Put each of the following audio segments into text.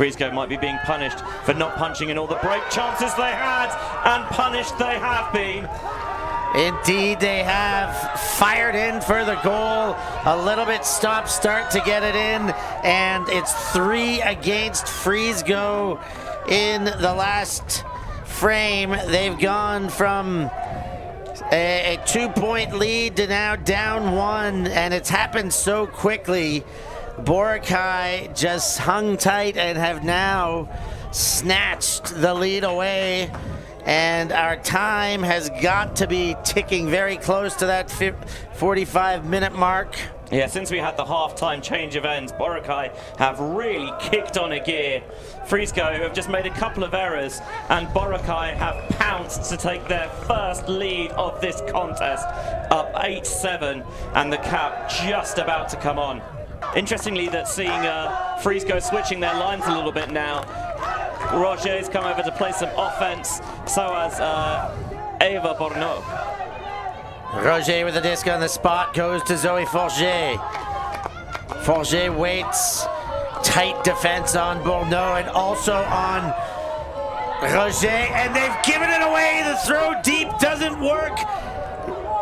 Freezgo might be being punished for not punching in all the break chances they had, and punished they have been. Indeed, they have fired in for the goal. A little bit stop-start to get it in, and it's 3 against Freezgo in the last frame. They've gone from a 2-point lead to now down 1, and it's happened so quickly. Boracay just hung tight and have now snatched the lead away. And our time has got to be ticking very close to that 45-minute mark. Yeah, since we had the half-time change of ends, Boracay have really kicked on a gear. Freezgo have just made a couple of errors, and Boracay have pounced to take their first lead of this contest, up 8-7, and the cap just about to come on. Interestingly, that seeing Freezgo switching their lines a little bit now. Roger's come over to play some offense, so has Eva Borneau. Roger with the disc on the spot goes to Zoe Forget. Forget waits. Tight defense on Borneau and also on Roger, and they've given it away. The throw deep doesn't work.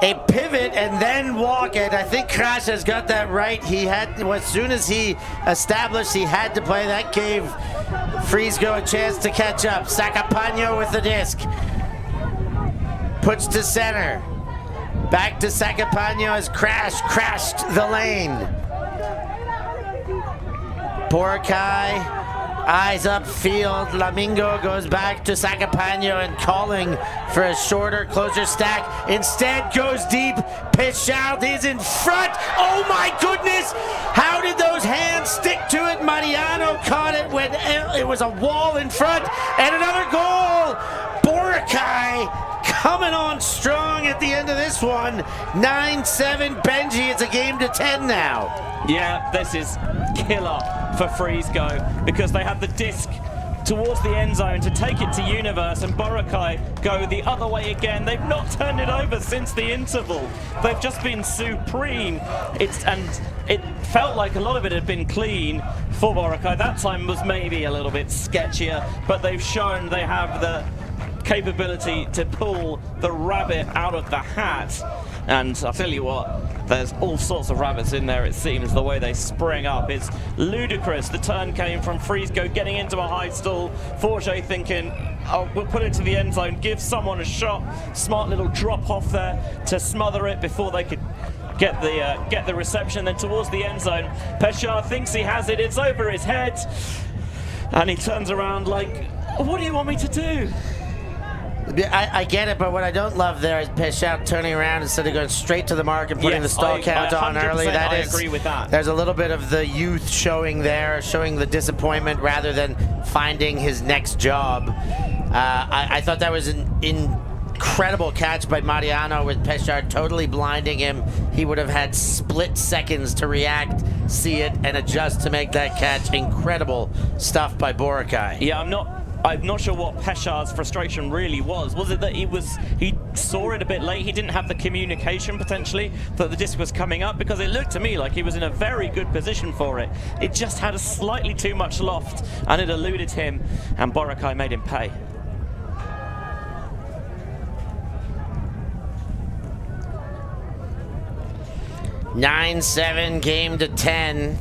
A pivot and then walk, and I think Crash has got that right. He had, as soon as he established he had to play, that gave Freezgo a chance to catch up. Sacapano with the disc. Puts to center. Back to Sacapano as Crash crashed the lane. Boracay, eyes upfield. Lamingo goes back to Sacapano and calling for a shorter, closer stack. Instead goes deep. Pichout is in front. Oh my goodness! How did those hands stick to it? Mariano caught it when it was a wall in front. And another goal! Boracay coming on strong at the end of this one. 9-7 Benji. It's a game to 10 now. Yeah, this is killer for Freezgo because they had the disc towards the end zone to take it to Universe, and Boracay go the other way again. They've not turned it over since the interval. They've just been supreme. It felt like a lot of it had been clean for Boracay. That time was maybe a little bit sketchier, but they've shown they have the capability to pull the rabbit out of the hat. And I'll tell you what, there's all sorts of rabbits in there, it seems. The way they spring up is ludicrous. The turn came from Freezgo getting into a high stall. Forget thinking, oh, we'll put it to the end zone, give someone a shot. Smart little drop off there to smother it before they could get the reception. Then towards the end zone, Peshar thinks he has it. It's over his head. And he turns around like, what do you want me to do? I get it, but what I don't love there is Pichout turning around instead of going straight to the mark and putting the stall count on early. I agree with that. There's a little bit of the youth showing there, showing the disappointment rather than finding his next job. I thought that was an incredible catch by Mariano with Pichout totally blinding him. He would have had split seconds to react, see it, and adjust to make that catch. Incredible stuff by Boracay. Yeah, I'm not sure what Peshar's frustration really was. Was it that he saw it a bit late, he didn't have the communication potentially that the disc was coming up? Because it looked to me like he was in a very good position for it. It just had a slightly too much loft and it eluded him, and Boracay made him pay. (9-7) game to 10.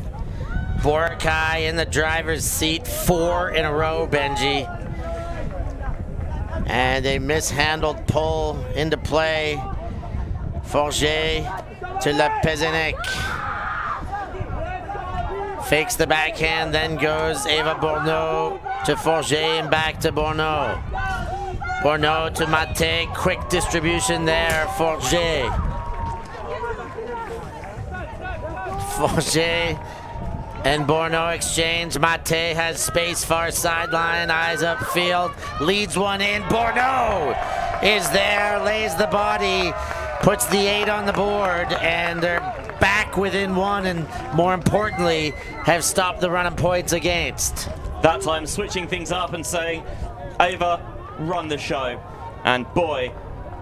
Boracay in the driver's seat, 4 in a row, Benji. And a mishandled pull into play. Forget to La Pezenek. Fakes the backhand, then goes Eva Borneau to Forget and back to Borneau. Borneau to Mate, quick distribution there, Forget. Forget and Borneau exchange. Mate has space, far sideline, eyes upfield, leads one in. Borneau is there, lays the body, puts the 8 on the board, and they're back within 1, and more importantly, have stopped the run of points against. That time switching things up and saying, Ava, run the show. And boy,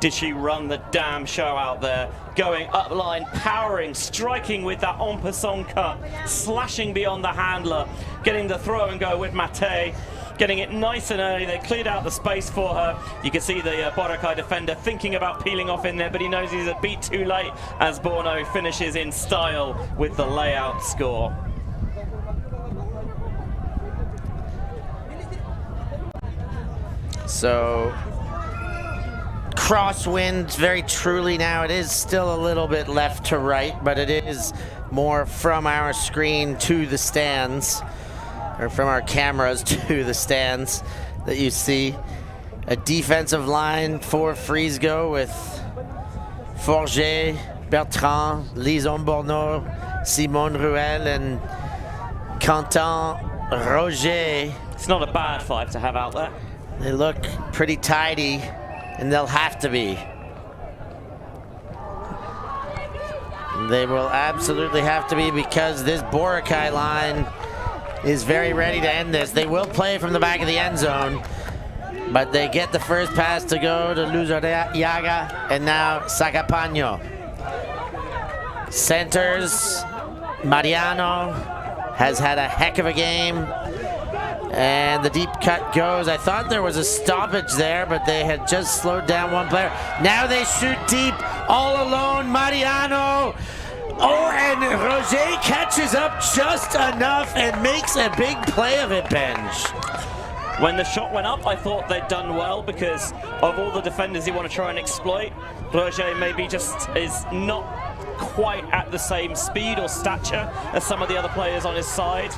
did she run the damn show out there. Going up line, powering, striking with that en passant cut, slashing beyond the handler, getting the throw and go with Mate, getting it nice and early. They cleared out the space for her. You can see the Boracay defender thinking about peeling off in there, but he knows he's a beat too late as Borno finishes in style with the layout score. So crosswind very truly now. It is still a little bit left to right, but it is more from our screen to the stands, or from our cameras to the stands that you see. A defensive line for Freezgo with Forget, Bertrand, Lison Borno, Simone Ruel, and Quentin Roger. It's not a bad five to have out there. They look pretty tidy, and they'll have to be. They will absolutely have to be, because this Boracay line is very ready to end this. They will play from the back of the end zone, but they get the first pass to go to Luzarriaga, and now Sacapano. Centers, Mariano has had a heck of a game. And the deep cut goes. I thought there was a stoppage there, but they had just slowed down one player. Now they shoot deep, all alone, Mariano. Oh, and Roger catches up just enough and makes a big play of it, Benj. When the shot went up, I thought they'd done well, because of all the defenders you want to try and exploit, Roger maybe just is not quite at the same speed or stature as some of the other players on his side,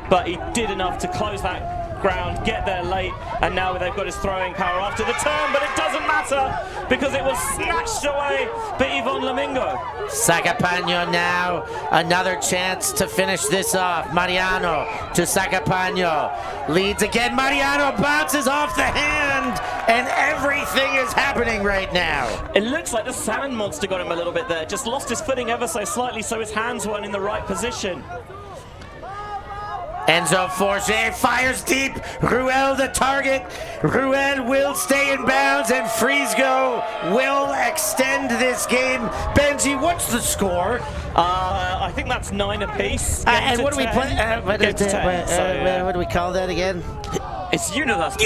but he did enough to close that ground, get there late, and now they've got his throwing power after the turn, but it doesn't matter because it was snatched away by Yvonne Lamingo. Sacapano now, another chance to finish this off. Mariano to Sacapano, leads again. Mariano bounces off the hand, and everything is happening right now. It looks like the salmon monster got him a little bit there, just lost his footing ever so slightly, so his hands weren't in the right position. Enzo Forget fires deep. Ruel the target. Ruel will stay in bounds, and Freezgo will extend this game. Benji, what's the score? I think that's 9 apiece. And what do we play? What do we call that again? It's Universe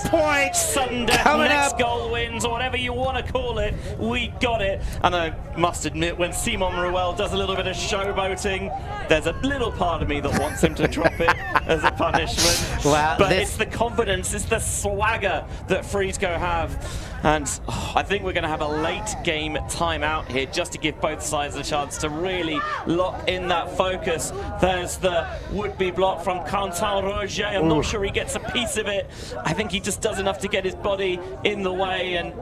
points. Sudden death, coming next up. Goal wins, or whatever you want to call it. We got it. And I must admit, when Simon Ruel does a little bit of showboating, there's a little part of me that wants him to drop it as a punishment. Well, but it's the confidence, it's the swagger that Freezgo have. And I think we're going to have a late game timeout here, just to give both sides a chance to really lock in that focus. There's the would-be block from Quentin Roger. I'm not sure he gets a piece of it. I think he just does enough to get his body in the way, and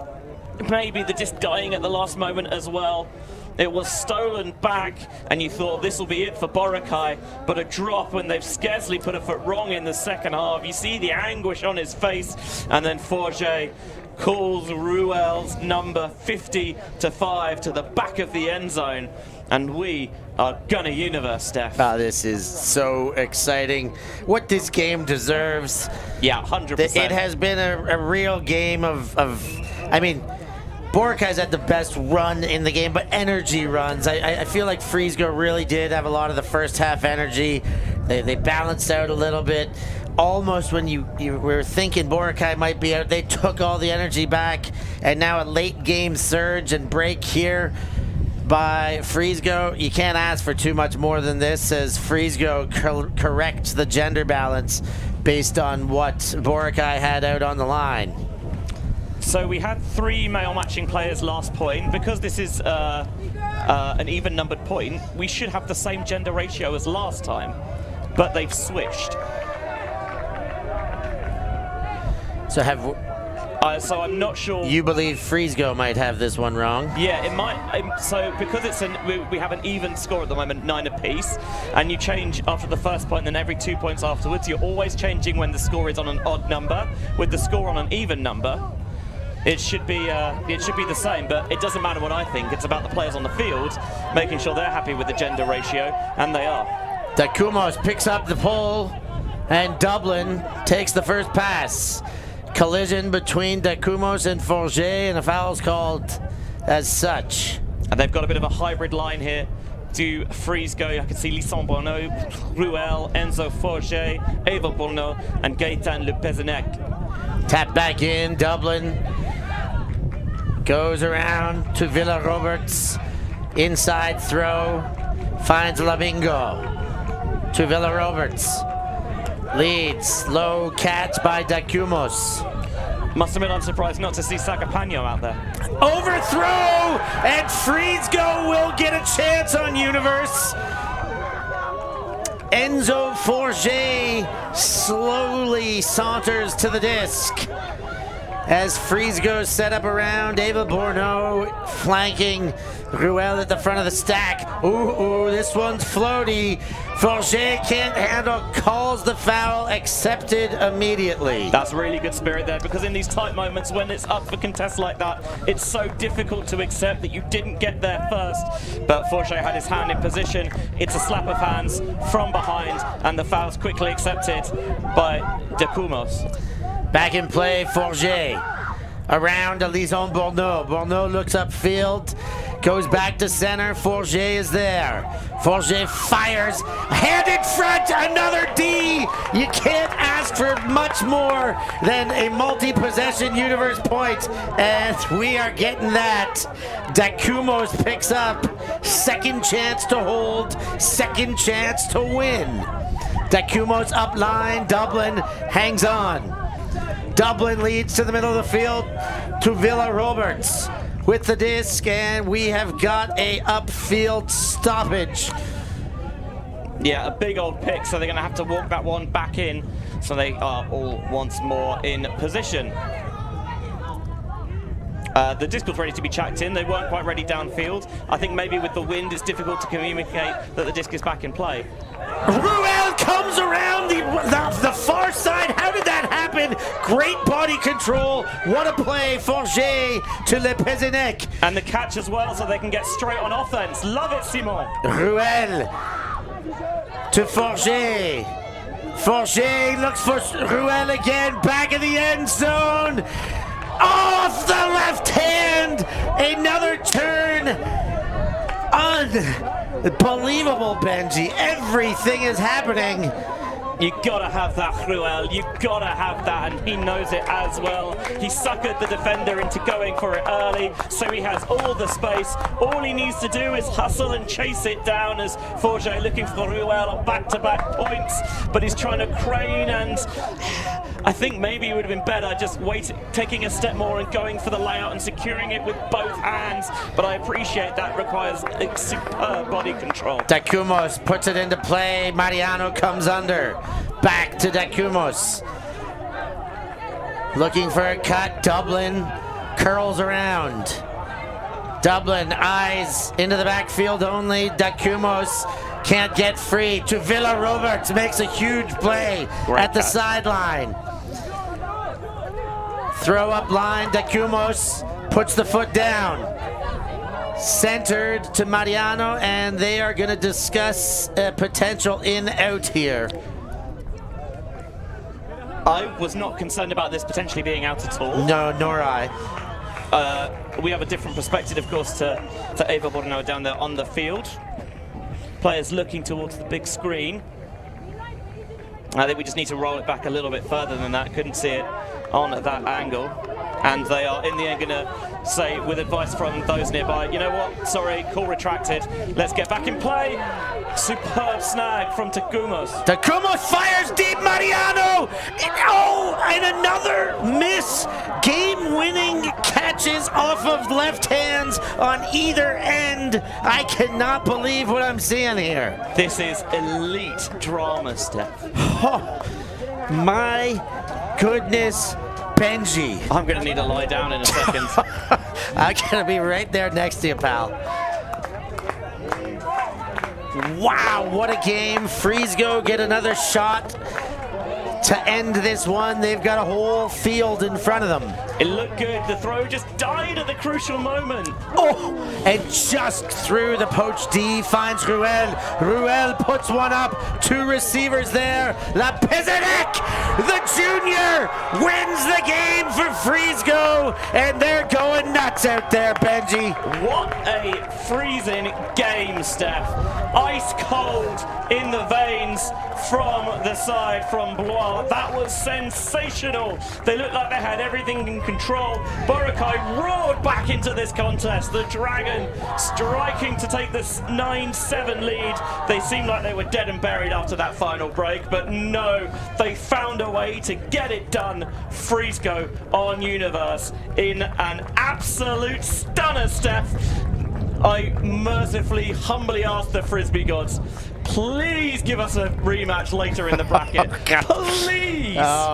maybe the disc dying at the last moment as well. It was stolen back, and you thought this will be it for Boracay, but a drop when they've scarcely put a foot wrong in the second half. You see the anguish on his face, and then Forget calls Ruel's number 50-5 to the back of the end zone, and we are gonna universe, Steph. This is so exciting. What this game deserves. Yeah, 100%. It has been a real game of I mean, Boracay's had the best run in the game, but energy runs. I feel like Freezgo really did have a lot of the first half energy. They balanced out a little bit. Almost when you were thinking Boracay might be out, they took all the energy back, and now a late game surge and break here by Freezgo. You can't ask for too much more than this, as Freezgo corrects the gender balance based on what Boracay had out on the line. So we had 3 male matching players last point. Because this is an even numbered point, we should have the same gender ratio as last time, but they've switched. So I'm not sure. You believe Freezgo might have this one wrong? Yeah, it might. So because it's we have an even score at the moment, 9 apiece, and you change after the first point, then every 2 points afterwards. You're always changing when the score is on an odd number. With the score on an even number, it should be the same. But it doesn't matter what I think. It's about the players on the field, making sure they're happy with the gender ratio, and they are. Dakumos picks up the pull, and Dublin takes the first pass. collision between Dacumos and Forget, and a foul's called as such. And they've got a bit of a hybrid line here to Freezgo. I can see Lisson Bono, Ruel, Enzo Forget, Eva Bono, and Gaetan Lepezinec. Tap back in, Dublin goes around to Villa Roberts. Inside throw, finds Labingo to Villa Roberts. Leads, low catch by Dacumos. Must have been unsurprised not to see Sacapano out there. Overthrow, and Freezgo will get a chance on Universe. Enzo Forget slowly saunters to the disc as Freezgo set up around. Ava Bourneau flanking Ruel at the front of the stack. Ooh, this one's floaty. Forget can't handle, calls the foul, accepted immediately. That's really good spirit there, because in these tight moments when it's up for contest like that, it's so difficult to accept that you didn't get there first. But Forget had his hand in position. It's a slap of hands from behind, and the foul's quickly accepted by Dacumos. Back in play, Forget. Around to Lison Bourneau. Bourneau looks upfield, goes back to center. Forget is there. Forget fires, hand in front, another D. You can't ask for much more than a multi-possession Universe point, and we are getting that. Dacumos picks up second chance to hold, second chance to win. Dacumos up line, Dublin hangs on. Dublin leads to the middle of the field to Villa Roberts with the disc, and we have got a upfield stoppage. Yeah, a big old pick, so they're going to have to walk that one back in, so they are all once more in position. The disc was ready to be chucked in. They weren't quite ready downfield. I think maybe with the wind it's difficult to communicate that the disc is back in play. Ruel comes around the far side. How did that happen? Great body control. What a play. Forget to Lepezinec. And the catch as well, so they can get straight on offense. Love it, Simon. Ruel to Forget. Forget looks for Ruel again. Back in the end zone. Off the left hand. Another turn. Unbelievable, Benji. Everything is happening. You gotta have that, Ruel. You gotta have that, and he knows it as well. He suckered the defender into going for it early, so he has all the space. All he needs to do is hustle and chase it down as Forget looking for Ruel on back-to-back points, but he's trying to crane, and I think maybe it would have been better just taking a step more and going for the layout and securing it with both hands, but I appreciate that requires a superb body control. Dacumos puts it into play. Mariano comes under. Back to Dacumos. Looking for a cut. Dublin curls around. Dublin eyes into the backfield only. Dacumos can't get free. To Villa Roberts makes a huge play at the sideline. Throw up line. Dacumos puts the foot down. Centered to Mariano, and they are going to discuss a potential in-out here. I was not concerned about this potentially being out at all. No, nor I. We have a different perspective, of course, to Eva Bourneau down there on the field. Players looking towards the big screen. I think we just need to roll it back a little bit further than that. Couldn't see it on that angle. And they are in the end going to say, with advice from those nearby, you know what, sorry, call retracted. Let's get back in play. Superb snag from Dacumos. Dacumos fires deep, Mariano! And another miss. Game-winning catches off of left hands on either end. I cannot believe what I'm seeing here. This is elite drama, Steph. Oh, my goodness, Benji. I'm going to need to lie down in a second. I'm going to be right there next to you, pal. Wow, what a game. Freezgo get another shot to end this one. They've got a whole field in front of them. It looked good. The throw just died at the crucial moment. Oh, and just through the poach D finds Ruel. Ruel puts one up. Two receivers there. Lepezinec, the junior, winner wins the game for Freezgo, and they're going nuts out there, Benji. What a freezing game, Steph. Ice cold in the veins from the side from BULA. That was sensational. They looked like they had everything in control. Boracay roared back into this contest. The Dragon striking to take this 9-7 lead. They seemed like they were dead and buried after that final break, but no, they found a way to get it done. Freezgo on Universe in an absolute stunner, Steph. I mercifully, humbly ask the Frisbee gods, please give us a rematch later in the bracket. Please!